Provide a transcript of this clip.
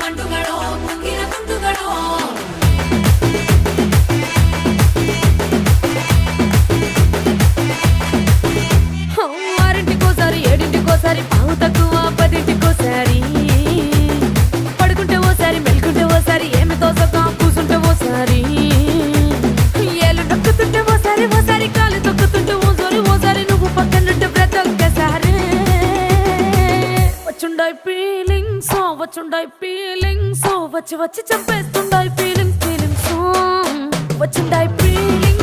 మంటుగడో ముంగిన కుంటుగడో ఆరింటికోసారి ఏడింటికోసారి పావు తక్కువ పదింటికోసారి పడుకుంటే ఓసారి మెలుకుంటే ఓసారి ఏమి తోసక కూసుంటే ఓసారి ఏళ్ళు నొక్కుతుంటే ఓసారి ఓసారి కాలు తొక్కుతుంటే ఓసారి ఓసారి నువ్వు పక్కనుంటే బ్రతొక్కసారి వచ్చుండాయి ఫీలింగ్స్ వచ్చుండాయి ఫీలింగ్స్ వచ్చి వచ్చి చంపేస్తుండాయి ఫీలింగ్స్ ఫీలింగ్స్ వచ్చుండాయి ఫీలింగ్స్